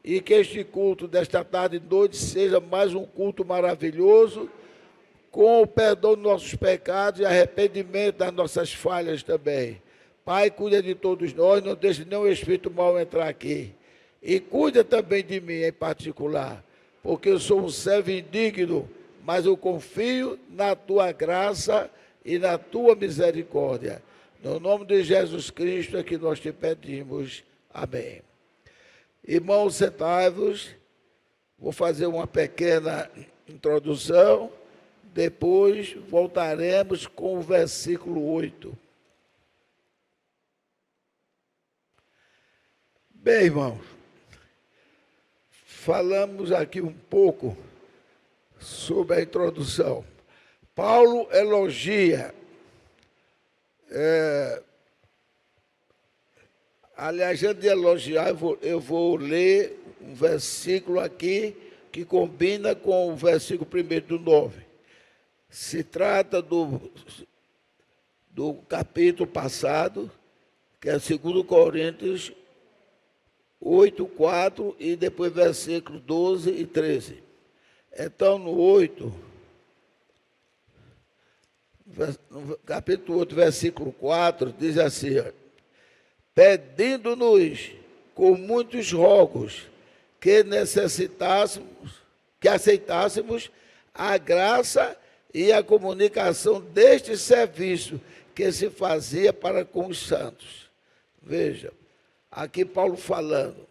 e que este culto desta tarde e noite seja mais um culto maravilhoso, com o perdão dos nossos pecados e arrependimento das nossas falhas também. Pai, cuida de todos nós, não deixe nenhum espírito mau entrar aqui. E cuida também de mim em particular, porque eu sou um servo indigno, mas eu confio na tua graça e na tua misericórdia. No nome de Jesus Cristo é que nós te pedimos. Amém. Irmãos, sentai-vos. Vou fazer uma pequena introdução. Depois voltaremos com o versículo 8. Bem, irmãos, falamos aqui um pouco sobre a introdução. Paulo elogia, aliás, antes de elogiar, eu vou ler um versículo aqui que combina com o versículo 1 do 9. Se trata do capítulo passado, que é 2 Coríntios 8, 4, e depois versículos 12 e 13. Então, no 8, no capítulo 8, versículo 4, diz assim: pedindo-nos com muitos rogos que aceitássemos a graça e a comunicação deste serviço que se fazia para com os santos. Veja, aqui Paulo falando.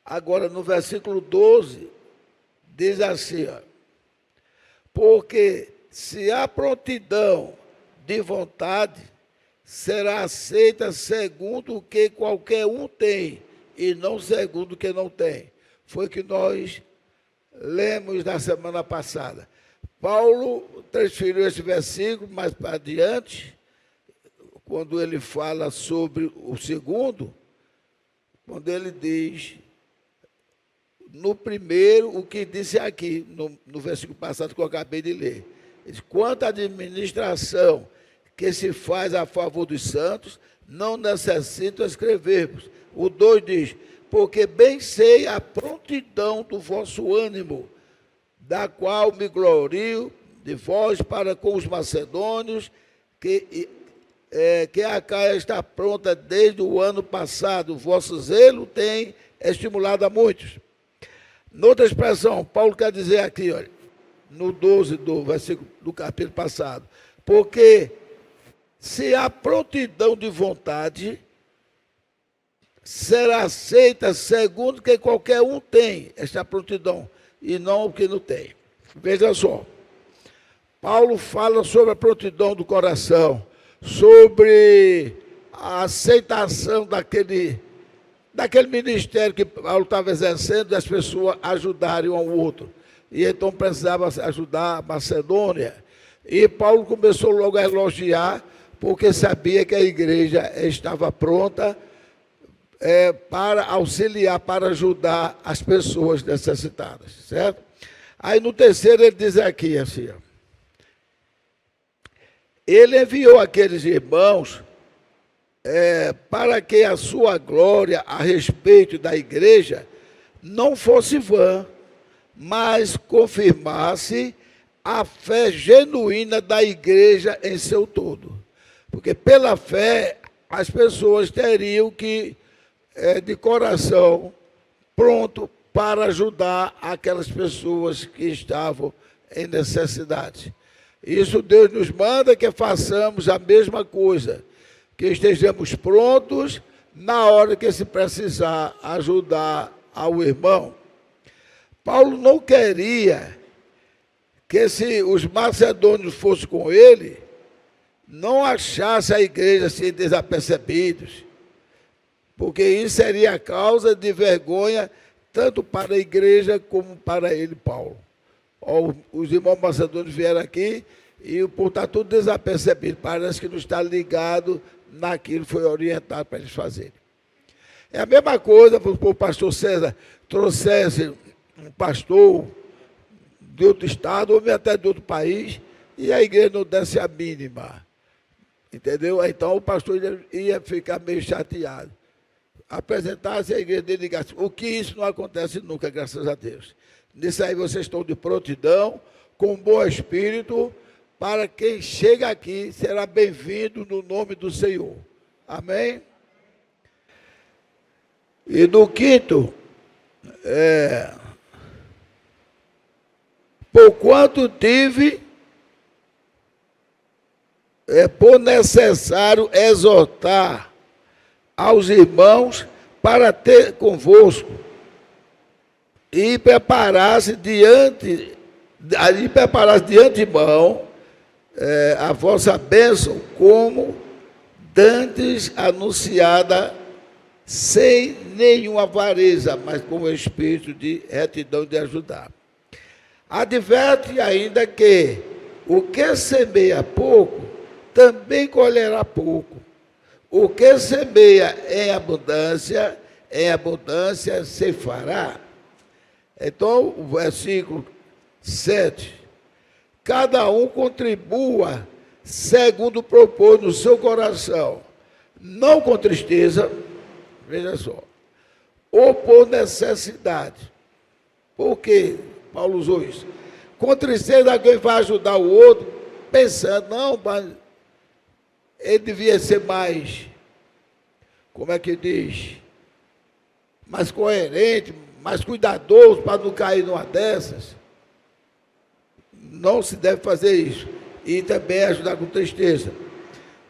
Agora, no versículo 12, diz assim, porque se há prontidão de vontade, será aceita segundo o que qualquer um tem, e não segundo o que não tem. Foi o que nós lemos na semana passada. Paulo transferiu esse versículo mais para adiante, quando ele fala sobre o segundo, quando ele diz, no primeiro, o que disse aqui, no versículo passado que eu acabei de ler. Ele diz, quanto à administração que se faz a favor dos santos, não necessito escrever-vos. O 2 diz, porque bem sei a prontidão do vosso ânimo, da qual me glorio de vós para com os macedônios, que a Acaia está pronta desde o ano passado. O vosso zelo tem estimulado a muitos. Noutra expressão, Paulo quer dizer aqui, olha, no 12 do versículo do capítulo passado, porque se há prontidão de vontade, será aceita segundo que qualquer um tem esta prontidão, e não o que não tem. Veja só, Paulo fala sobre a prontidão do coração, sobre a aceitação daquele ministério que Paulo estava exercendo, das pessoas ajudarem um ao outro. E então precisava ajudar a Macedônia. E Paulo começou logo a elogiar, porque sabia que a igreja estava pronta para auxiliar, para ajudar as pessoas necessitadas, certo? Aí no terceiro ele diz aqui assim, ele enviou aqueles irmãos para que a sua glória a respeito da igreja não fosse vã, mas confirmasse a fé genuína da igreja em seu todo. Porque pela fé as pessoas teriam que, de coração, pronto para ajudar aquelas pessoas que estavam em necessidade. Isso Deus nos manda que façamos a mesma coisa, que estejamos prontos na hora que se precisar ajudar ao irmão. Paulo não queria que, se os macedônios fossem com ele, não achasse a igreja assim desapercebidos, porque isso seria causa de vergonha tanto para a igreja como para ele, Paulo. Os irmãos macedônios vieram aqui e por estar tudo desapercebido, parece que não está ligado naquilo que foi orientado para eles fazerem. É a mesma coisa para o pastor César trouxesse um pastor de outro estado, ou até de outro país, e a igreja não desse a mínima. Entendeu? Então o pastor ia ficar meio chateado. apresentasse a igreja dele e digasse, o que isso não acontece nunca, graças a Deus. Nisso aí vocês estão de prontidão, com bom espírito, para quem chega aqui será bem-vindo no nome do Senhor. Amém? E no quinto, por quanto tive, por necessário exortar aos irmãos para ter convosco e preparar-se de antemão a vossa bênção, como dantes anunciada, sem nenhuma avareza, mas com o espírito de retidão de ajudar. Adverte ainda que o que semeia pouco, também colherá pouco. O que semeia em abundância se fará. Então, o versículo 7. Cada um contribua segundo propôs no seu coração, não com tristeza, veja só, ou por necessidade. Por que Paulo usou isso? Com tristeza alguém vai ajudar o outro, pensando, não, mas ele devia ser mais, como é que diz, mais coerente, mais cuidadoso para não cair numa dessas. Não se deve fazer isso. E também ajudar com tristeza.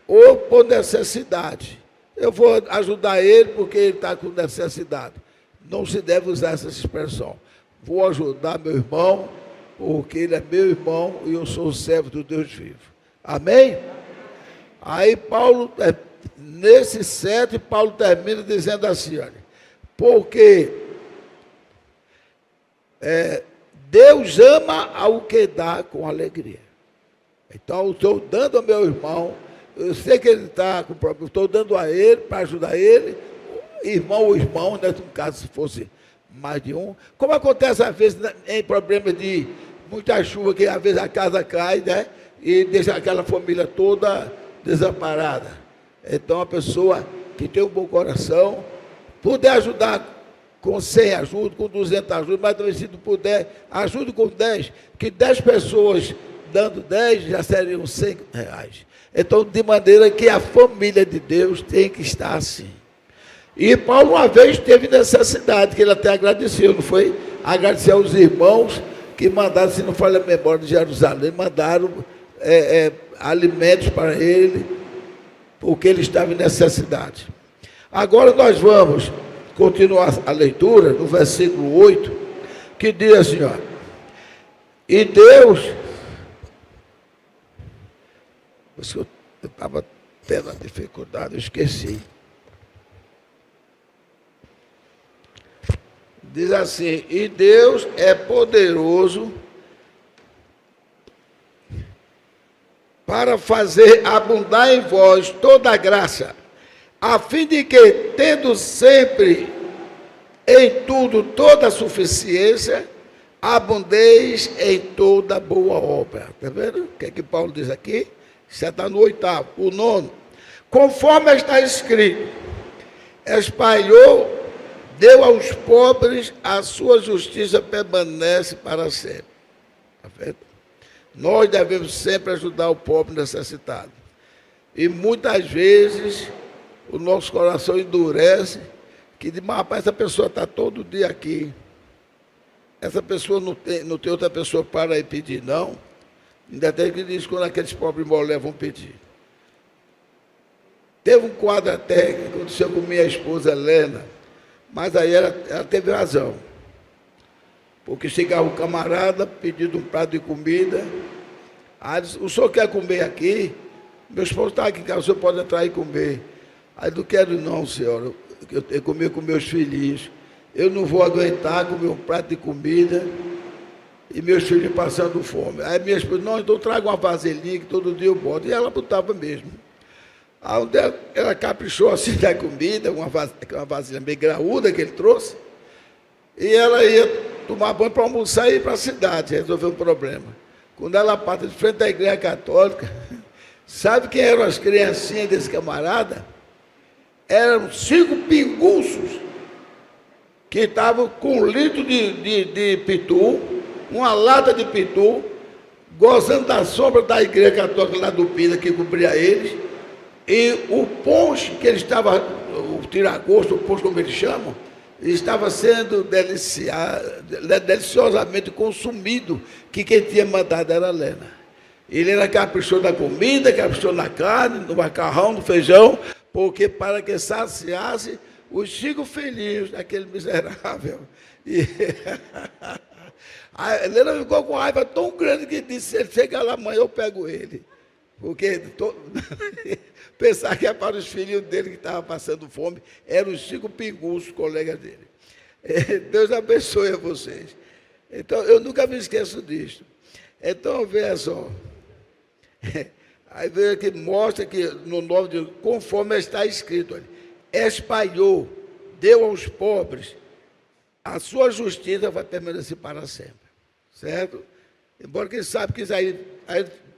Ou por necessidade. Eu vou ajudar ele porque ele está com necessidade. Não se deve usar essa expressão. Vou ajudar meu irmão porque ele é meu irmão e eu sou o servo do Deus vivo. Amém? Aí Paulo, nesse 7, Paulo termina dizendo assim, olha, porque Deus ama ao que dá com alegria. Então, eu estou dando ao meu irmão, eu sei que ele está com problema, estou dando a ele, para ajudar ele, irmão ou irmão, né, no caso, se fosse mais de um. Como acontece, às vezes, em problemas de muita chuva, que às vezes a casa cai, né, e deixa aquela família toda desamparada. Então, a pessoa que tem um bom coração, puder ajudar com 100 ajuda, com 200 ajuda, mas também se não puder, ajude com 10, que 10 pessoas dando 10 já seriam 100 reais. Então, de maneira que a família de Deus tem que estar assim. E Paulo uma vez teve necessidade, que ele até agradeceu, não foi? Agradecer aos irmãos que mandaram, se não falha a memória, de Jerusalém, mandaram alimentos para ele, porque ele estava em necessidade. Agora nós vamos continuar a leitura no versículo 8, que diz assim, ó, e Deus, eu estava tendo a dificuldade, eu esqueci. Diz assim, e Deus é poderoso para fazer abundar em vós toda a graça, a fim de que, tendo sempre em tudo toda a suficiência, abundeis em toda boa obra. Está vendo? O que é que Paulo diz aqui? Já está no 8º, o 9. Conforme está escrito, espalhou, deu aos pobres, a sua justiça permanece para sempre. Está vendo? Nós devemos sempre ajudar o pobre necessitado. E muitas vezes o nosso coração endurece, que diz, mas rapaz, essa pessoa está todo dia aqui. Essa pessoa não tem outra pessoa para ir pedir, não. Ainda tem que dizer quando aqueles pobres molés vão pedir. Teve um quadro até que aconteceu com minha esposa Helena, mas aí ela teve razão. Porque chegava um camarada pedindo um prato de comida. Aí disse, o senhor quer comer aqui? Meu esposo está aqui em casa, o senhor pode entrar e comer. Aí não quero não, senhora, eu comer com meus filhinhos. Eu não vou aguentar comer um prato de comida e meus filhos passando fome. Aí minha esposa, não, então traga uma vasilhinha que todo dia eu boto. E ela botava mesmo. Aí ela caprichou assim da comida, uma vasilha meio graúda que ele trouxe, e ela ia tomar banho para almoçar e ir para a cidade, resolver um problema. Quando ela passa de frente à igreja católica, sabe quem eram as criancinhas desse camarada? eram 5 pinguços que estavam com 1 litro de pitu, uma lata de pitu, gozando da sombra da igreja católica lá do Pina, que cobria eles, e o ponche que eles estavam, o tiragosto, o ponche como eles chamam, estava sendo deliciosamente consumido, que quem tinha mandado era a Lena. Ele era caprichou na comida, caprichou na carne, no macarrão, no feijão, porque para que saciasse os 5 filhinhos daquele miserável. E a Helena ficou com raiva tão grande que disse: se ele chegar lá amanhã, eu pego ele. Porque pensar que era para os filhos dele que estavam passando fome, eram os 5 pinguços, colegas dele. Deus abençoe a vocês. Então, eu nunca me esqueço disso. Então, veja só. Aí veja que mostra que no nome de Deus, conforme está escrito, olha, espalhou, deu aos pobres, a sua justiça vai permanecer para sempre. Certo? Embora quem sabe que isso aí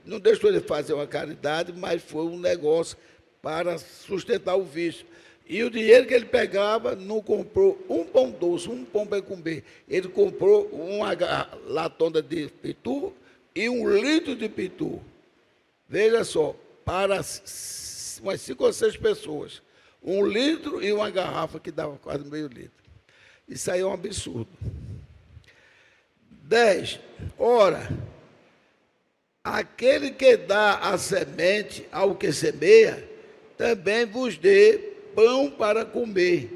não deixou ele fazer uma caridade, mas foi um negócio para sustentar o vício. E o dinheiro que ele pegava, não comprou um pão doce, um pão para comer. Ele comprou uma latona de pitu e 1 litro de pitu. Veja só, para umas 5 ou 6 pessoas. 1 litro e uma garrafa que dava quase meio litro. Isso aí é um absurdo. 10. Ora, aquele que dá a semente ao que semeia, também vos dê pão para comer,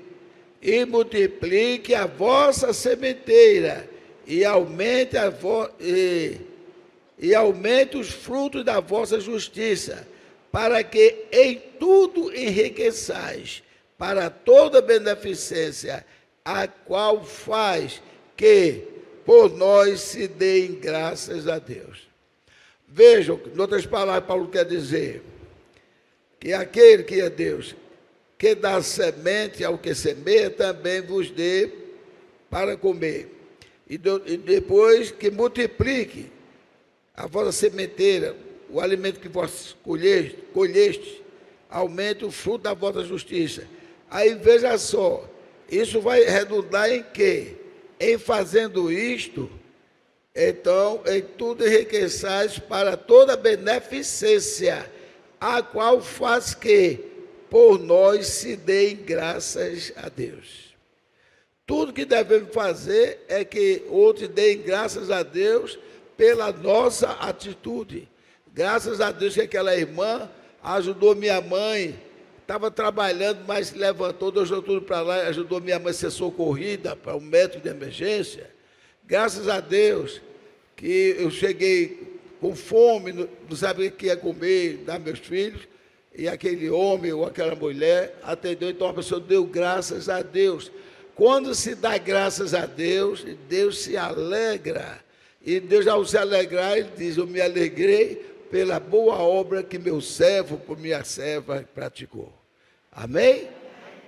e multiplique a vossa sementeira, e aumente, aumente os frutos da vossa justiça, para que em tudo enriqueçais, para toda beneficência, a qual faz que por nós se deem graças a Deus. Vejam, em outras palavras, Paulo quer dizer que aquele que é Deus, que dá semente ao que semeia, também vos dê para comer. E depois que multiplique a vossa sementeira, o alimento que vós colheste, aumente o fruto da vossa justiça. Aí veja só, isso vai redundar em quê? Em fazendo isto, então, em tudo enriqueçais para toda beneficência, a qual faz que por nós se deem graças a Deus. Tudo que devemos fazer é que outros deem graças a Deus pela nossa atitude. Graças a Deus que aquela irmã ajudou minha mãe, estava trabalhando, mas levantou, deixou tudo para lá, ajudou minha mãe a ser socorrida para um médico de emergência. Graças a Deus que eu cheguei com fome, não sabia o que ia comer, dar meus filhos, e aquele homem ou aquela mulher atendeu, então a pessoa deu graças a Deus. Quando se dá graças a Deus, Deus se alegra. E Deus, ao se alegrar, Ele diz: eu me alegrei pela boa obra que meu servo, por minha serva, praticou. Amém?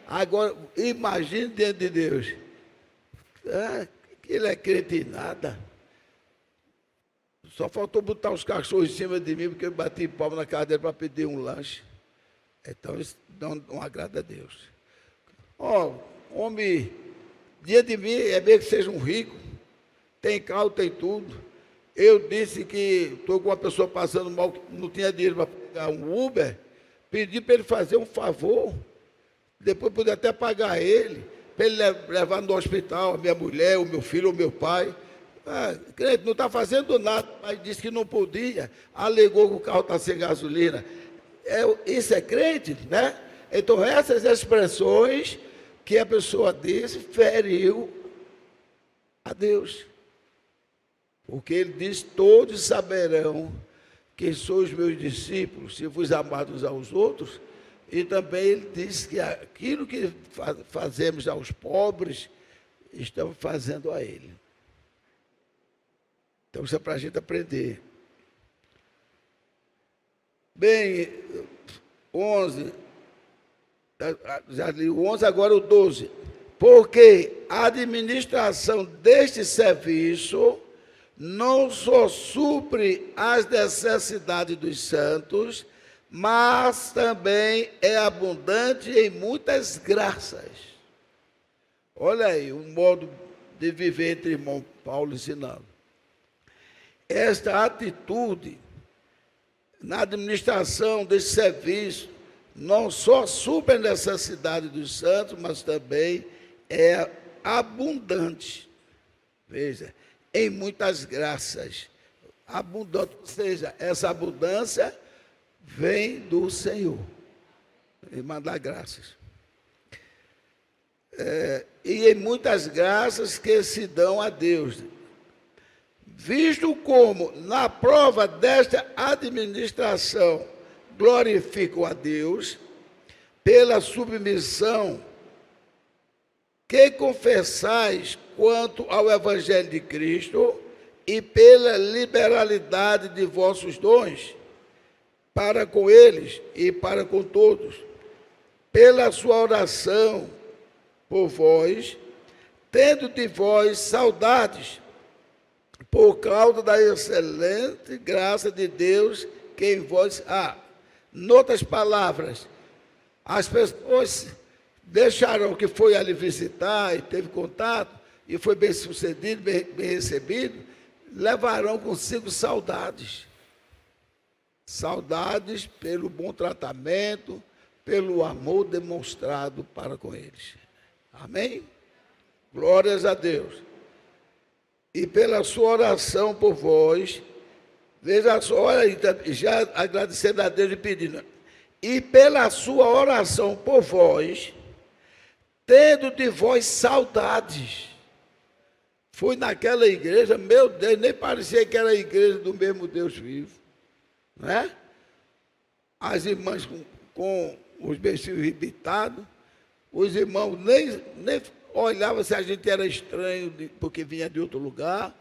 Agora, imagine diante de Deus. Ele é crente em nada. Só faltou botar os cachorros em cima de mim, porque eu bati palma na cadeira para pedir um lanche. Então, isso não agrada a Deus. Homem, diante de mim, é mesmo que seja um rico, tem carro, tem tudo. Eu disse que estou com uma pessoa passando mal, que não tinha dinheiro para pegar um Uber, pedi para ele fazer um favor, depois poder até pagar ele, para ele levar no hospital a minha mulher, o meu filho, o meu pai. Crente, não está fazendo nada, mas disse que não podia, alegou que o carro está sem gasolina. Isso é crente, né? Então, essas expressões que a pessoa disse, feriu a Deus. Porque ele diz: todos saberão que sois meus discípulos, se vos amardes uns aos outros. E também ele diz que aquilo que fazemos aos pobres, estamos fazendo a ele. Então, isso é para a gente aprender. Bem, 11, já li o 11, agora o 12. Porque a administração deste serviço não só supre as necessidades dos santos, mas também é abundante em muitas graças. Olha aí, um modo de viver entre irmão Paulo ensinando. Esta atitude na administração desse serviço não só supre a necessidade dos santos, mas também é abundante. Veja, em muitas graças. Abundante, ou seja, essa abundância vem do Senhor. E mandar graças. E em muitas graças que se dão a Deus. Visto como, na prova desta administração, glorificam a Deus, pela submissão que confessais quanto ao Evangelho de Cristo e pela liberalidade de vossos dons, para com eles e para com todos, pela sua oração por vós, tendo de vós saudades, por causa da excelente graça de Deus que em vós há. Noutras palavras, as pessoas deixaram que foi ali visitar e teve contato, e foi bem sucedido, bem recebido, levarão consigo saudades. Saudades pelo bom tratamento, pelo amor demonstrado para com eles. Amém? Glórias a Deus. E pela sua oração por vós, veja só, olha aí, já agradecendo a Deus e pedindo. E pela sua oração por vós, tendo de vós saudades. Fui naquela igreja, meu Deus, nem parecia que era a igreja do mesmo Deus vivo. Né? As irmãs com os beijinhos rebitados, os irmãos nem olhavam se a gente era estranho, porque vinha de outro lugar,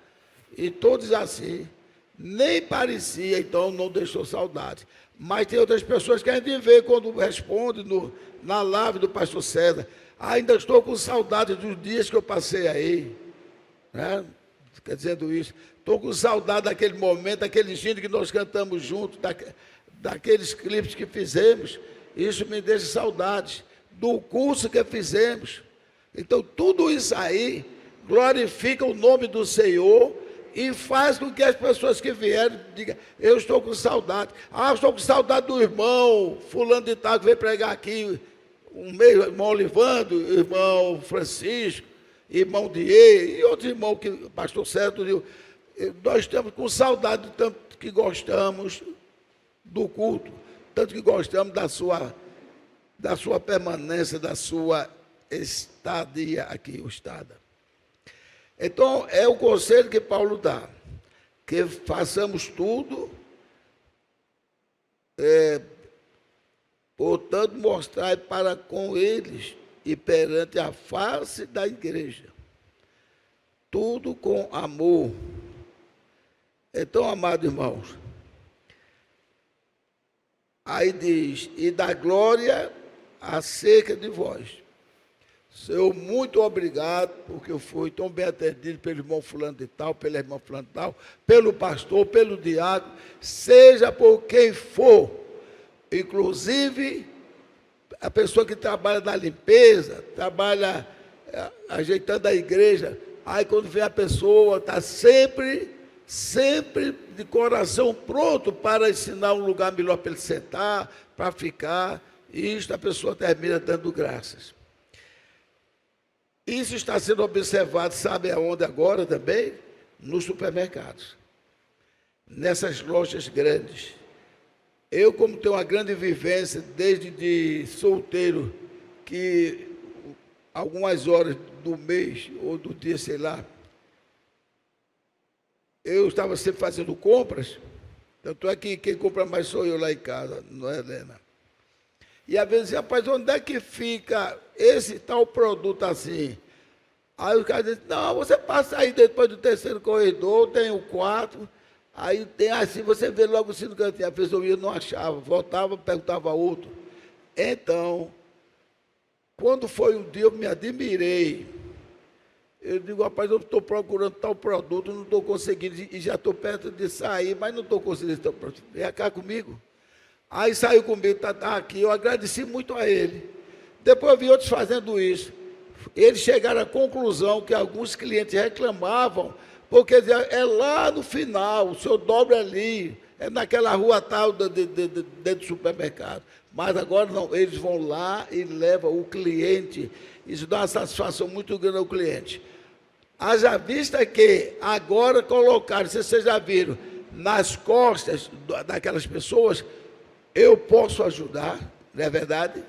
e todos assim. Nem parecia, então não deixou saudade. Mas tem outras pessoas que a gente vê quando responde na live do pastor César. Ainda estou com saudade dos dias que eu passei aí. Né? Fica dizendo isso. Estou com saudade daquele momento, daquele hino que nós cantamos juntos, daqueles clipes que fizemos. Isso me deixa saudade do curso que fizemos. Então, tudo isso aí glorifica o nome do Senhor e faz com que as pessoas que vierem digam, eu estou com saudade. Ah, estou com saudade do irmão fulano de tal que veio pregar aqui, irmão Olivando, irmão Francisco, irmão Diego e outro irmão, que pastor Sérgio, nós estamos com saudade, tanto que gostamos do culto, tanto que gostamos da sua permanência, da sua estadia aqui, o estada. Então, é o conselho que Paulo dá, que façamos tudo, portanto, mostrar para com eles e perante a face da igreja, tudo com amor. Então, amados irmãos, aí diz, e da glória acerca de vós. Senhor, muito obrigado, porque eu fui tão bem atendido pelo irmão fulano de tal, pela irmã fulano de tal, pelo pastor, pelo diácono, seja por quem for, inclusive a pessoa que trabalha na limpeza, trabalha ajeitando a igreja, aí quando vem a pessoa, está sempre de coração pronto para ensinar um lugar melhor para ele sentar, para ficar, e isso a pessoa termina dando graças. Isso está sendo observado, sabe aonde agora também? Nos supermercados, nessas lojas grandes. Eu, como tenho uma grande vivência, desde de solteiro, que algumas horas do mês, ou do dia, sei lá, eu estava sempre fazendo compras, tanto é que quem compra mais sou eu lá em casa, não é, Helena? E às vezes, rapaz, onde é que fica esse tal produto assim? Aí o cara diz, não, você passa aí depois do terceiro corredor, tem o quarto, aí tem assim, você vê logo assim no cantinho, a pessoa ia, não achava, voltava, perguntava a outro. Então, quando foi um dia, eu me admirei. Eu digo, rapaz, eu estou procurando tal produto, não estou conseguindo, e já estou perto de sair, mas não estou conseguindo tal produto. Vem cá comigo. Aí saiu comigo, tá aqui, eu agradeci muito a ele. Depois eu vi outros fazendo isso. Eles chegaram à conclusão que alguns clientes reclamavam, porque diziam, é lá no final, o senhor dobra ali, é naquela rua tal, dentro do supermercado. Mas agora não, eles vão lá e levam o cliente. Isso dá uma satisfação muito grande ao cliente. Haja vista que agora colocaram, se vocês já viram, nas costas daquelas pessoas, eu posso ajudar, não é verdade?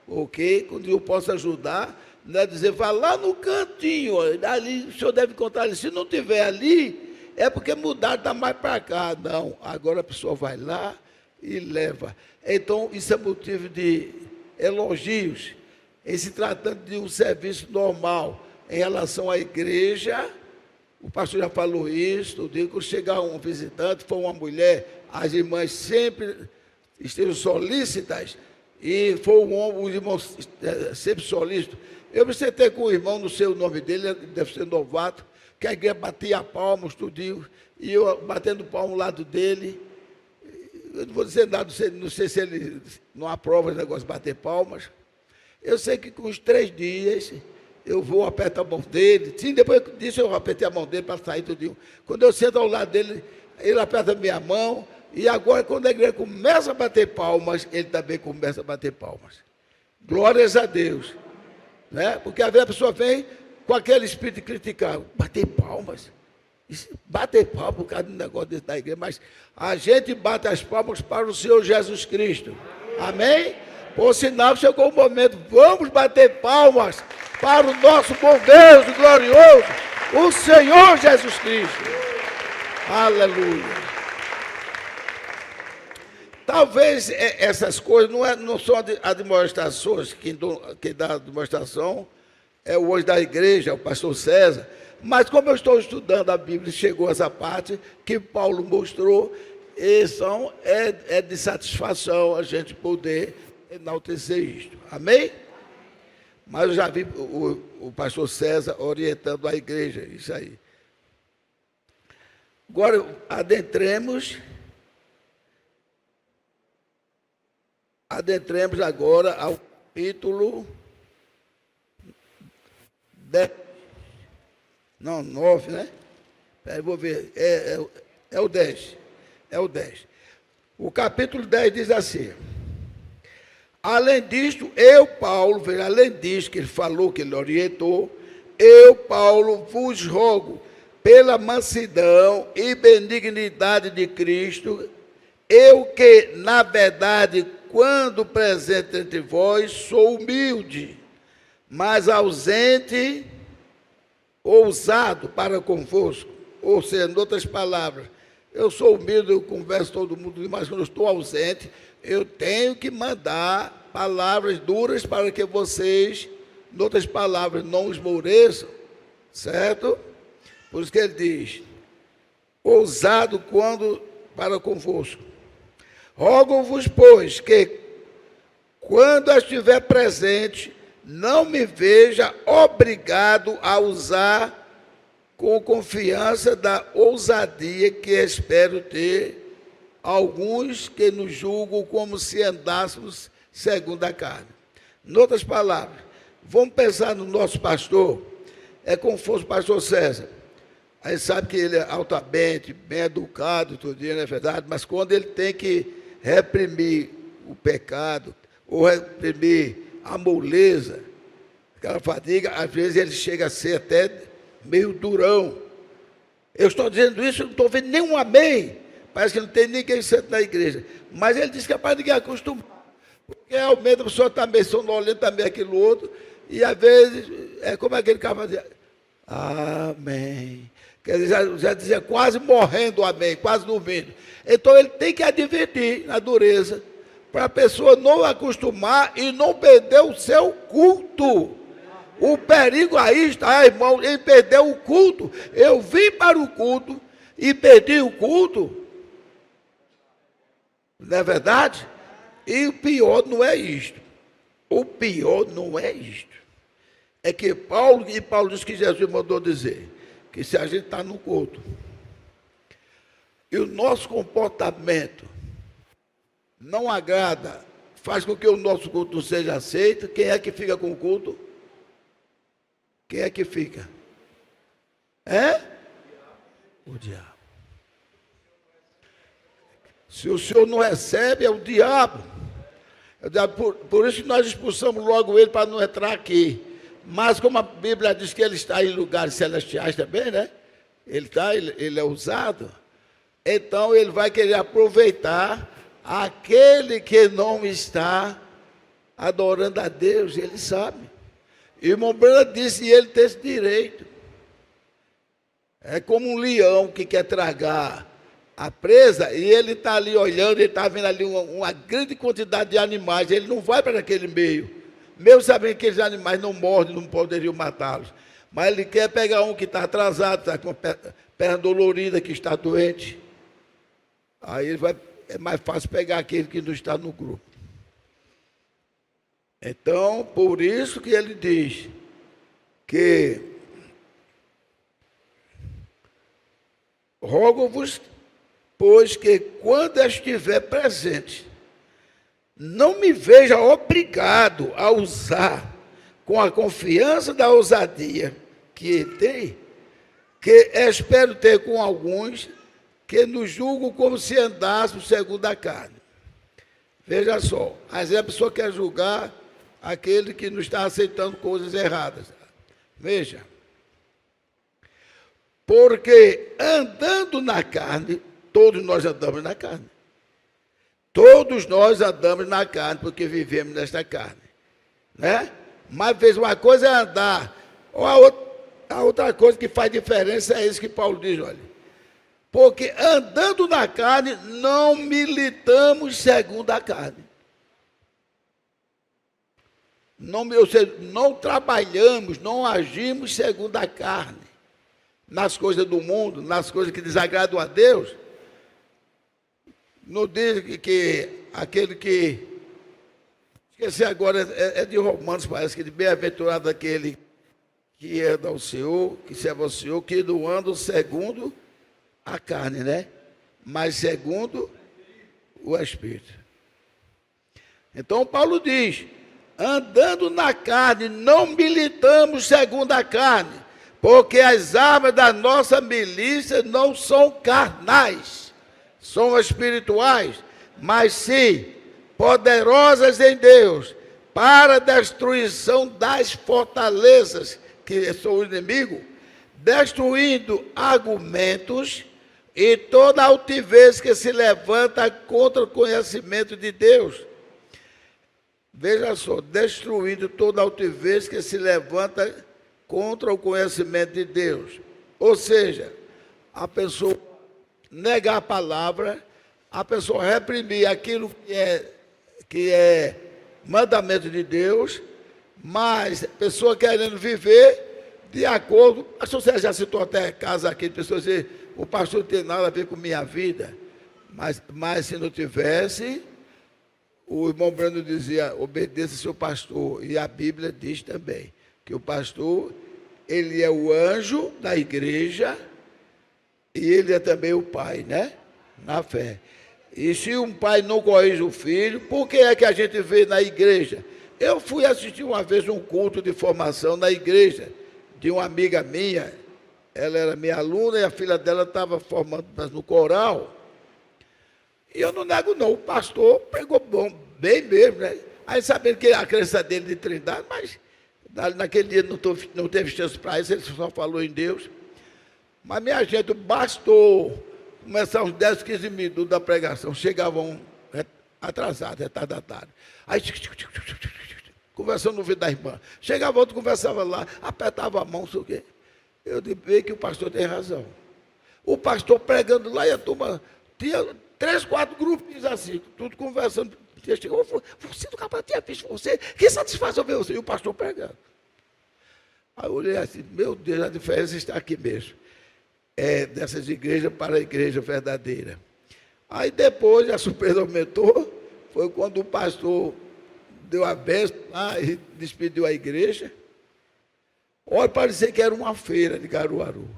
Ok? Quando eu posso ajudar, não é dizer, vá lá no cantinho, ali, o senhor deve contar ali. Se não tiver ali, é porque mudaram, está mais para cá. Não, agora a pessoa vai lá e leva. Então, isso é motivo de elogios. Em se tratando de um serviço normal em relação à igreja, o pastor já falou isso, eu digo, quando chegar um visitante, for uma mulher, as irmãs sempre estejam solícitas, e for um homem, os irmãos sempre solícitos. Eu me sentei com o irmão, não sei o nome dele, ele deve ser novato, que a igreja batia palmas, tudinho, e eu batendo palma ao lado dele. Eu não vou dizer nada, não sei se ele não aprova esse negócio de bater palmas. Eu sei que com os 3 dias eu vou apertar a mão dele. Sim, depois disso eu apertei a mão dele para sair tudinho. Quando eu sento ao lado dele, ele aperta a minha mão. E agora, quando a igreja começa a bater palmas, ele também começa a bater palmas. Glórias a Deus. Né? Porque às vezes a pessoa vem com aquele espírito de criticar. Bater palmas? Bater palmas por causa do negócio desse da igreja. Mas a gente bate as palmas para o Senhor Jesus Cristo. Amém? Por sinal, chegou o momento. Vamos bater palmas para o nosso bom Deus, o glorioso, o Senhor Jesus Cristo. Aleluia. Talvez essas coisas não são demonstrações, quem dá a demonstração é o hoje da igreja, o pastor César, mas como eu estou estudando a Bíblia, chegou essa parte que Paulo mostrou, e é de satisfação a gente poder enaltecer isto. Amém? Mas eu já vi o pastor César orientando a igreja, isso aí. Agora, adentremos agora ao capítulo 10. Não, 9, né? Peraí, vou ver. É o 10. É o 10. O capítulo 10 diz assim: além disto, eu, Paulo, veja, além disto que ele falou, que ele orientou, eu, Paulo, vos rogo, pela mansidão e benignidade de Cristo, eu que, na verdade, quando presente entre vós, sou humilde, mas ausente, ousado para convosco. Ou seja, em outras palavras, eu sou humilde, eu converso com todo mundo, mas quando eu estou ausente, eu tenho que mandar palavras duras para que vocês, em outras palavras, não esmoreçam, certo? Por isso que ele diz, ousado quando para convosco. Rogo-vos, pois, que quando eu estiver presente, não me veja obrigado a usar com confiança da ousadia que espero ter alguns que nos julgam como se andássemos segundo a carne. Em outras palavras, vamos pensar no nosso pastor, é como fosse o pastor César. A gente sabe que ele é altamente, bem educado, todo dia, não é verdade? Mas quando ele tem que reprimir o pecado, ou reprimir a moleza, aquela fadiga, às vezes ele chega a ser até meio durão. Eu estou dizendo isso, não estou vendo nenhum amém. Parece que não tem ninguém santo na igreja. Mas ele diz que é para ninguém acostumar. Porque ao menos a pessoa está meio sonolenta, está meio aquilo outro, e às vezes é como aquele cara fazia, amém. Quer dizer, já dizia quase morrendo, amém, quase dormindo. Então ele tem que advertir na dureza, para a pessoa não acostumar e não perder o seu culto. O perigo aí está, irmão, em perder o culto. Eu vim para o culto e perdi o culto. Não é verdade? E o pior não é isto. O pior não é isto. É que Paulo diz que Jesus mandou dizer que se a gente está no culto e o nosso comportamento não agrada, faz com que o nosso culto não seja aceito, quem é que fica com o culto? Quem é que fica? É? O diabo. Se o Senhor não recebe, é o diabo. Por isso que nós expulsamos logo ele para não entrar aqui. Mas como a Bíblia diz que ele está em lugares celestiais também, né? Ele é usado. Então ele vai querer aproveitar aquele que não está adorando a Deus, ele sabe. E o irmão Branco disse, e ele tem esse direito. É como um leão que quer tragar a presa, e ele está ali olhando, ele está vendo ali uma grande quantidade de animais, ele não vai para aquele meio, mesmo sabendo que aqueles animais não mordem, não poderiam matá-los, mas ele quer pegar um que está atrasado, está com a perna dolorida, que está doente, aí é mais fácil pegar aquele que não está no grupo. Então, por isso que ele diz que rogo-vos, pois que quando estiver presente, não me veja obrigado a usar com a confiança da ousadia que tem, que espero ter com alguns que nos julgam como se andássemos segundo a carne. Veja só, às vezes a pessoa quer julgar aquele que não está aceitando coisas erradas. Veja. Porque andando na carne, todos nós andamos na carne. Todos nós andamos na carne, porque vivemos nesta carne. Né? Mas fez uma coisa é andar. Ou a outra coisa que faz diferença é isso que Paulo diz, olha. Porque andando na carne, não militamos segundo a carne. Não trabalhamos, não agimos segundo a carne. Nas coisas do mundo, nas coisas que desagradam a Deus. Não diz que aquele que... Esqueci agora, é de Romanos, parece que de bem-aventurado aquele que anda ao Senhor, que serve ao Senhor, que não anda segundo a carne, né? Mas segundo o Espírito. Então Paulo diz, andando na carne, não militamos segundo a carne, porque as armas da nossa milícia não são carnais, são espirituais, mas sim poderosas em Deus, para a destruição das fortalezas, que são o inimigo, destruindo argumentos e toda altivez que se levanta contra o conhecimento de Deus. Veja só, destruindo toda altivez que se levanta contra o conhecimento de Deus. Ou seja, a pessoa negar a palavra, a pessoa reprimir aquilo que é mandamento de Deus, mas a pessoa querendo viver de acordo. Acho que você já citou até casos aqui de pessoas dizerem, o pastor não tem nada a ver com minha vida, mas se não tivesse, o irmão Brando dizia, obedeça seu pastor, e a Bíblia diz também, que o pastor, ele é o anjo da igreja, e ele é também o pai, né? Na fé. E se um pai não corrige o filho, por que é que a gente vê na igreja? Eu fui assistir uma vez um culto de formação na igreja, de uma amiga minha, ela era minha aluna e a filha dela estava formando no coral. E eu não nego não, o pastor pregou bem mesmo, né? Aí sabendo que a crença dele de Trindade, mas naquele dia não teve chance para isso, ele só falou em Deus. Mas minha gente, bastou começar uns 10, 15 minutos da pregação, chegavam atrasados, retardatários. Aí, conversando no ouvido da irmã. Chegava outro, conversava lá, apertava a mão, não sei o quê. Eu disse que o pastor tem razão. O pastor pregando lá e a turma tinha 3, 4 grupos assim, tudo conversando. Chegou, você do capaz tinha visto você, que satisfação ver você, e o pastor pregando. Aí eu olhei assim, meu Deus, a diferença está aqui mesmo. É dessas igrejas para a igreja verdadeira. Aí depois a surpresa aumentou, foi quando o pastor deu a bênção lá e despediu a igreja. Olha, parecia que era uma feira de Caruaru.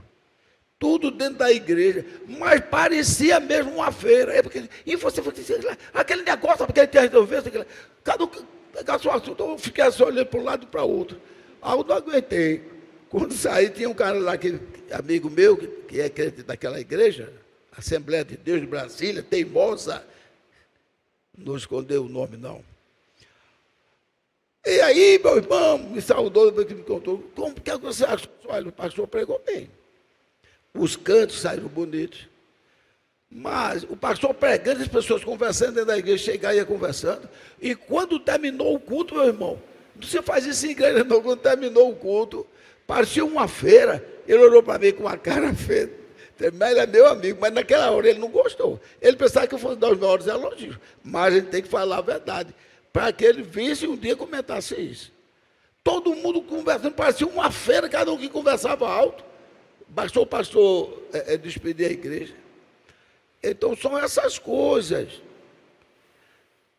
tudo dentro da igreja, mas parecia mesmo uma feira. E você foi dizer, aquele negócio, porque ele tinha resolvido, cada um pegar seu assunto, eu fiquei só olhando para um lado e para o outro. Aí eu não aguentei. Quando saí, tinha um cara lá, amigo meu, que é crente daquela igreja, Assembleia de Deus de Brasília, teimosa, não escondeu o nome, não. E aí, meu irmão, me saudou, me contou, como que você achou? Olha, o pastor pregou bem. Os cantos saíram bonitos. Mas o pastor pregando, as pessoas conversando dentro da igreja, chegar e ia conversando. E quando terminou o culto, meu irmão, não se faz isso em igreja não, quando terminou o culto, parecia uma feira. Ele olhou para mim com uma cara feia. Mas ele é meu amigo, mas naquela hora ele não gostou. Ele pensava que eu fosse dar os maiores elogios. Mas a gente tem que falar a verdade, para que ele visse e um dia comentasse isso. Todo mundo conversando, parecia uma feira, cada um que conversava alto. Bastou o pastor despedir a igreja. Então são essas coisas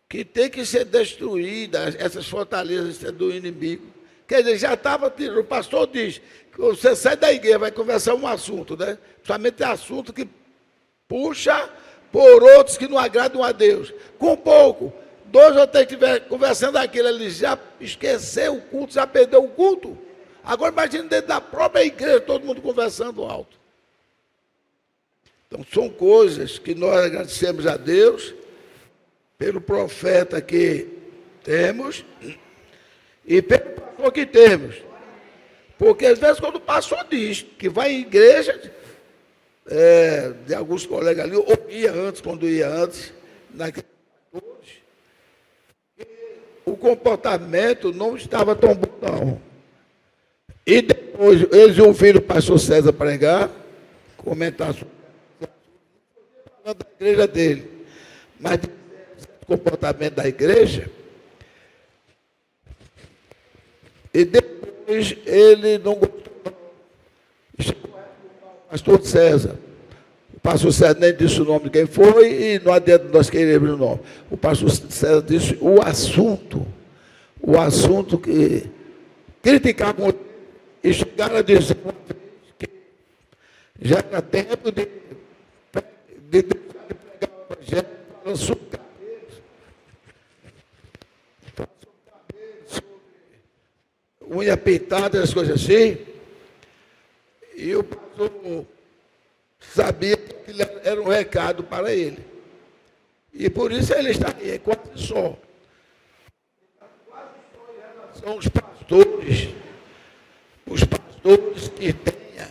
que tem que ser destruídas, essas fortalezas do inimigo. Quer dizer, já estava, o pastor diz, que você sai da igreja, vai conversar um assunto, né? Principalmente assunto que puxa por outros que não agradam a Deus. Com pouco, 2 ou 3 estiver conversando aquilo, ele já esqueceu o culto, já perdeu o culto. Agora imagine dentro da própria igreja, todo mundo conversando alto. Então são coisas que nós agradecemos a Deus, pelo profeta que temos, e pelo pastor que temos. Porque às vezes quando o pastor diz que vai em igreja, de alguns colegas ali, ou ia antes, quando ia antes, o comportamento não estava tão bom, não. E depois eles ouviram o pastor César pregar, comentar sobre da igreja dele, mas o comportamento da igreja, e depois ele não gostou, o pastor César. O pastor César nem disse o nome de quem foi, e não adianta nós queremos o nome. O pastor César disse o assunto que criticavam e chegaram a dizer que já era tempo de pregar o evangelho para sua cabeça, unha pintada, as coisas assim, e o pastor sabia que era um recado para ele. E por isso ele está aí, quase só. São os pastores que tenha,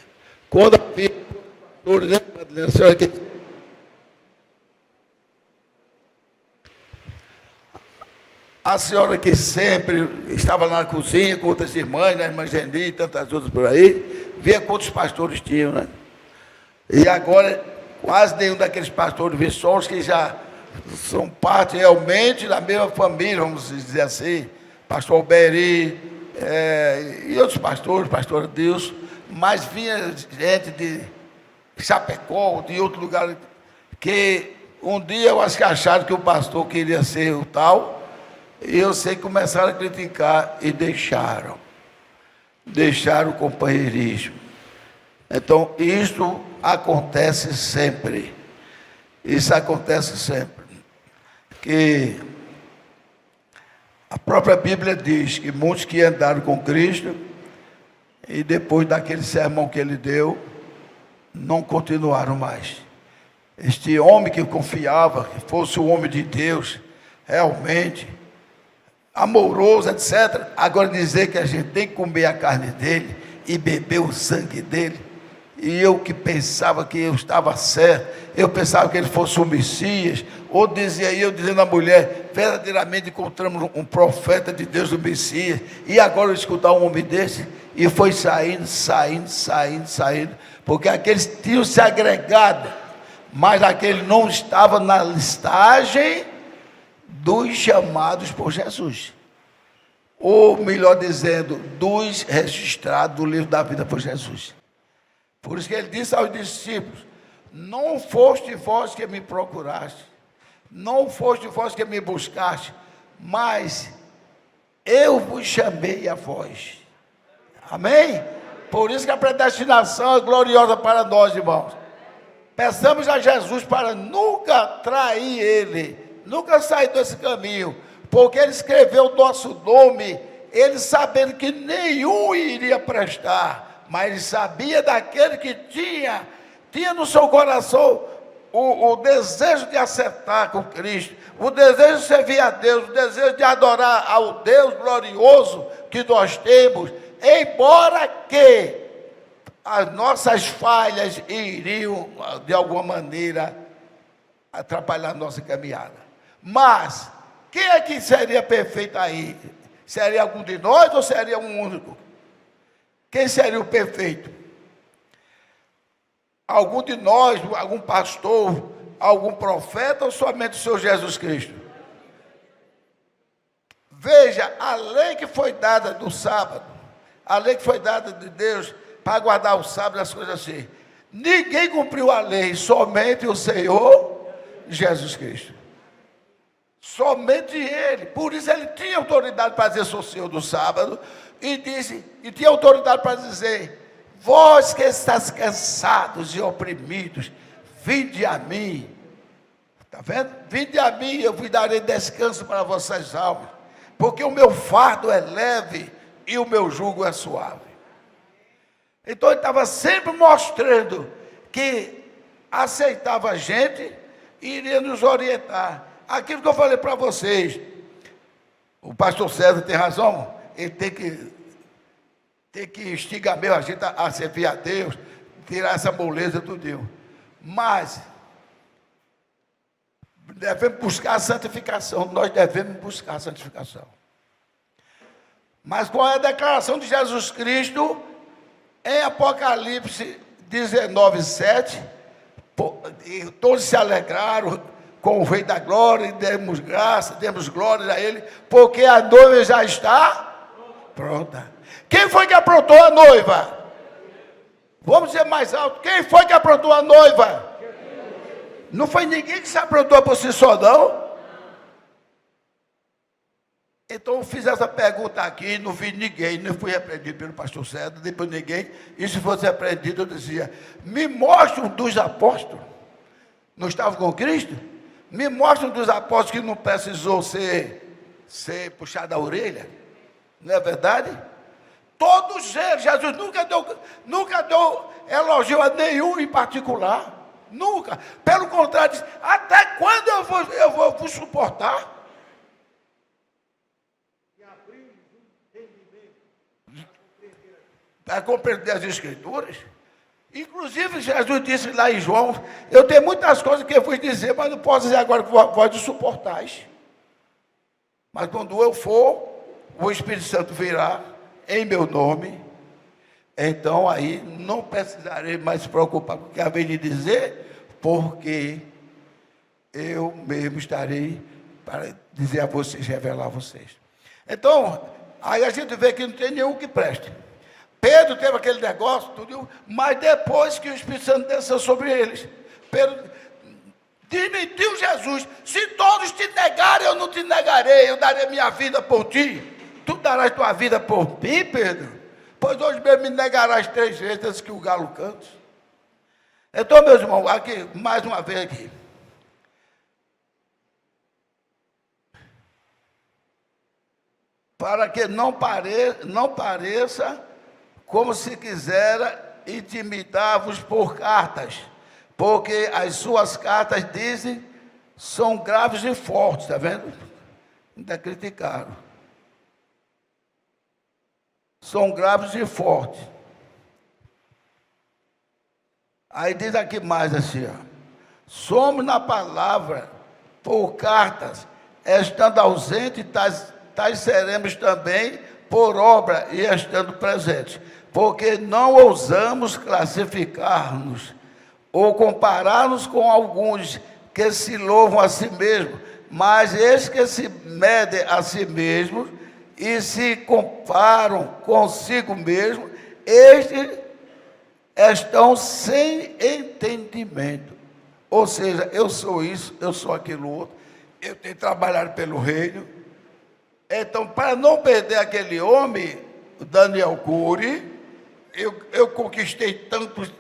quando havia pastores, né, Madalena, a senhora que a senhora que sempre estava lá na cozinha com outras irmãs, né, irmã Gendi e tantas outras por aí, via quantos pastores tinham, né? E agora, quase nenhum daqueles pastores viçosos que já são parte realmente da mesma família, vamos dizer assim, pastor Alberi, e outros pastores, pastor Deus, mas vinha gente de Chapecó, de outro lugar, que um dia eu acho que acharam que o pastor queria ser o tal, e eu sei que começaram a criticar e deixaram o companheirismo. Então, isso acontece sempre. Isso acontece sempre. Que a própria Bíblia diz que muitos que andaram com Cristo, e depois daquele sermão que ele deu, não continuaram mais. Este homem que confiava que fosse o homem de Deus, realmente, amoroso, etc. Agora dizer que a gente tem que comer a carne dele e beber o sangue dele. E eu que pensava que eu estava certo, eu pensava que ele fosse o Messias, ou dizia eu, dizendo à mulher, verdadeiramente encontramos um profeta de Deus, o Messias, e agora eu escutar um homem desse, e foi saindo, porque aqueles tinham se agregado, mas aquele não estava na listagem dos chamados por Jesus, ou melhor dizendo, dos registrados do livro da vida por Jesus. Por isso que ele disse aos discípulos, não foste vós que me procuraste, não foste vós que me buscaste, mas eu vos chamei a vós. Amém? Por isso que a predestinação é gloriosa para nós, irmãos. Peçamos a Jesus para nunca trair Ele, nunca sair desse caminho, porque Ele escreveu o nosso nome, Ele sabendo que nenhum iria prestar, mas Ele sabia daquele que tinha no seu coração o desejo de acertar com Cristo, o desejo de servir a Deus, o desejo de adorar ao Deus glorioso que nós temos, embora que as nossas falhas iriam, de alguma maneira, atrapalhar a nossa caminhada. Mas, quem é que seria perfeito aí? Seria algum de nós ou seria um único? Quem seria o perfeito? Algum de nós, algum pastor, algum profeta ou somente o Senhor Jesus Cristo? Veja, a lei que foi dada do sábado, a lei que foi dada de Deus para guardar o sábado, as coisas assim. Ninguém cumpriu a lei, somente o Senhor Jesus Cristo. Somente Ele. Por isso Ele tinha autoridade para dizer: sou Senhor do sábado. E tinha autoridade para dizer: vós que estáis cansados e oprimidos, vinde a mim. Está vendo? Vinde a mim, eu vos darei descanso para vossas almas. Porque o meu fardo é leve e o meu jugo é suave. Então ele estava sempre mostrando que aceitava a gente e iria nos orientar. Aquilo que eu falei para vocês, o pastor César tem razão, ele tem que instigar mesmo a gente a servir a Deus, tirar essa moleza tudinho. Mas devemos buscar a santificação, nós devemos buscar a santificação. Mas qual é a declaração de Jesus Cristo? Em Apocalipse 19, 7, todos se alegraram com o Rei da Glória, e demos graça, demos glória a Ele, porque a noiva já está pronta. Quem foi que aprontou a noiva? Vamos dizer mais alto: quem foi que aprontou a noiva? Não foi ninguém que se aprontou por si só, não? Então eu fiz essa pergunta aqui, não vi ninguém, não fui repreendido pelo pastor César, depois ninguém, e se fosse repreendido eu dizia: me mostre um dos apóstolos, não estava com Cristo? Me mostre um dos apóstolos que não precisou ser puxado a orelha, não é verdade? Todos eles, Jesus nunca deu elogio a nenhum em particular, nunca, pelo contrário, disse: até quando eu vou suportar? Para compreender as Escrituras. Inclusive Jesus disse lá em João: eu tenho muitas coisas que eu vou dizer, mas não posso dizer agora que vós não suportais. Mas quando eu for, o Espírito Santo virá em meu nome, então aí não precisarei mais se preocupar com o que acabei de dizer, porque eu mesmo estarei para dizer a vocês, revelar a vocês. Então, aí a gente vê que não tem nenhum que preste. Pedro teve aquele negócio, tudo, mas depois que o Espírito Santo desceu sobre eles, Pedro demitiu Jesus: se todos te negarem, eu não te negarei, eu darei minha vida por ti. Tu darás tua vida por mim, Pedro? Pois hoje mesmo me negarás 3 vezes antes que o galo cante. Então, meus irmãos, aqui, mais uma vez aqui. Para que não pareça como se quisera intimidar-vos por cartas, porque as suas cartas, dizem, são graves e fortes, está vendo? Ainda criticaram. São graves e fortes. Aí diz aqui mais assim, ó: somos na palavra por cartas, estando ausente, tais seremos também por obra e estando presentes, porque não ousamos classificar-nos ou comparar-nos com alguns que se louvam a si mesmos, mas esses que se medem a si mesmos e se comparam consigo mesmos, estes estão sem entendimento. Ou seja, eu sou isso, eu sou aquilo outro, eu tenho trabalhado pelo reino. Então, para não perder aquele homem, o Daniel Cury, eu conquistei tanto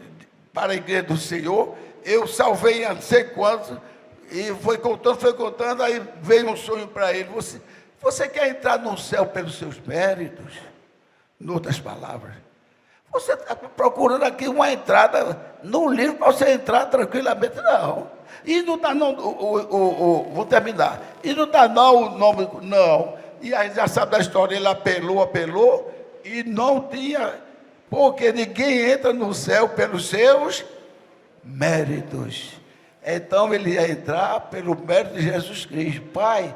para a igreja do Senhor, eu salvei a não sei quantos, e foi contando, aí veio um sonho para ele. Você quer entrar no céu pelos seus méritos? Em outras palavras, você está procurando aqui uma entrada no livro para você entrar tranquilamente? Não. E não está não, vou terminar. E não está não o nome, não. E aí já sabe da história, ele apelou, e não tinha, porque ninguém entra no céu pelos seus méritos. Então ele ia entrar pelo mérito de Jesus Cristo. Pai,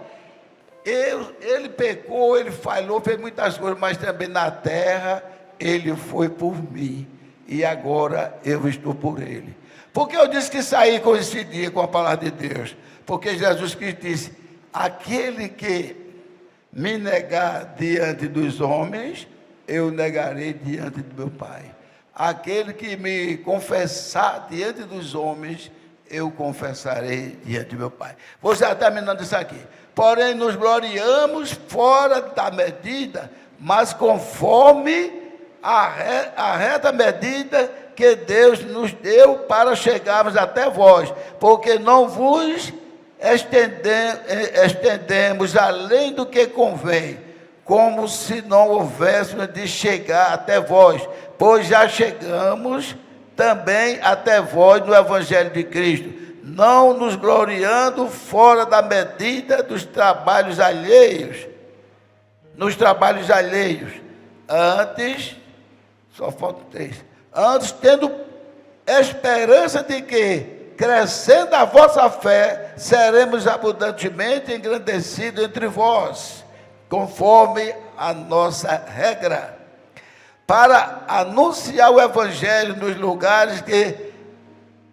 ele pecou, ele falhou, fez muitas coisas, mas também na terra ele foi por mim, e agora eu estou por ele. Porque eu disse que saí com esse dia com a palavra de Deus? Porque Jesus Cristo disse: aquele que me negar diante dos homens, eu negarei diante do meu Pai. Aquele que me confessar diante dos homens, eu confessarei diante do meu Pai. Vou já terminando isso aqui. Porém, nos gloriamos fora da medida, mas conforme a reta medida que Deus nos deu para chegarmos até vós, porque não vos estendemos além do que convém, como se não houvéssemos de chegar até vós, pois já chegamos também até vós no Evangelho de Cristo, não nos gloriando fora da medida dos trabalhos alheios, antes, só faltam 3, antes tendo esperança de que, crescendo a vossa fé, seremos abundantemente engrandecidos entre vós, conforme a nossa regra, para anunciar o Evangelho nos lugares que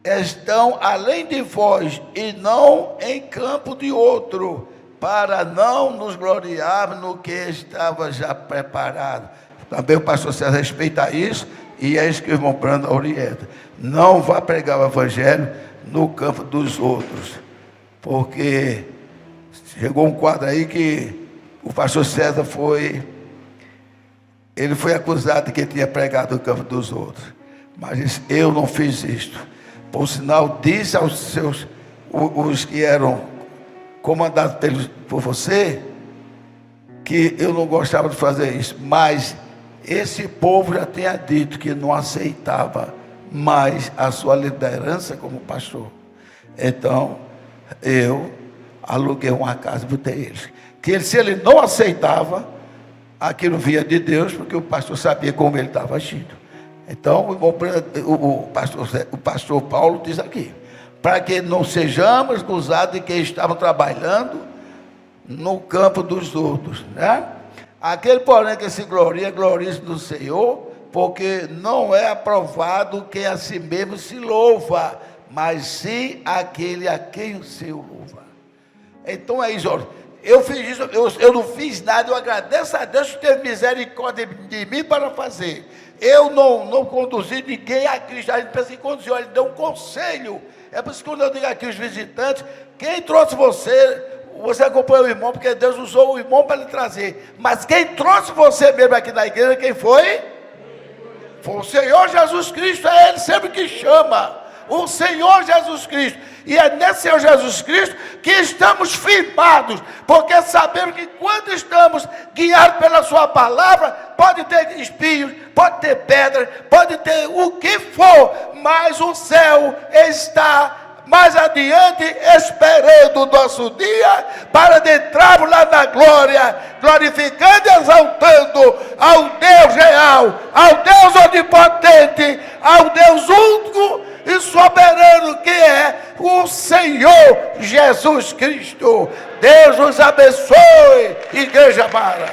estão além de vós, e não em campo de outro, para não nos gloriarmos no que estava já preparado. Também o pastor César respeita isso, e é isso que o irmão Brando orienta. Não vá pregar o Evangelho no campo dos outros, porque chegou um quadro aí que o pastor César foi acusado de que tinha pregado no campo dos outros, mas disse: eu não fiz isto. Por sinal, disse aos seus, os que eram comandados por você, que eu não gostava de fazer isso, mas esse povo já tinha dito que não aceitava mais a sua liderança como pastor. Então, eu aluguei uma casa e botei eles. Que se ele não aceitava, aquilo vinha de Deus, porque o pastor sabia como ele estava agindo. Então, o pastor Paulo diz aqui: para que não sejamos acusados de que estavam trabalhando no campo dos outros, né? Aquele, porém, que se glorie-se no Senhor, porque não é aprovado quem a si mesmo se louva, mas sim aquele a quem o Senhor louva. Então é isso, eu fiz isso, eu não fiz nada, eu agradeço a Deus que teve misericórdia de mim para fazer. Eu não conduzi ninguém a Cristo. A gente pensa em conduzir, ele deu um conselho. É por isso que quando eu digo aqui os visitantes, quem trouxe você acompanhou o irmão, porque Deus usou o irmão para lhe trazer. Mas quem trouxe você mesmo aqui na igreja, quem foi? Foi o Senhor Jesus Cristo, é Ele sempre que chama. O Senhor Jesus Cristo. E é nesse Senhor Jesus Cristo que estamos firmados, porque sabemos que quando estamos guiados pela sua palavra, pode ter espinhos, pode ter pedras, pode ter o que for, mas o céu está mais adiante esperando o nosso dia para adentrarmos lá na glória, glorificando e exaltando ao Deus real, ao Deus onipotente, ao Deus único e soberano que é o Senhor Jesus Cristo. Deus nos abençoe, igreja amada.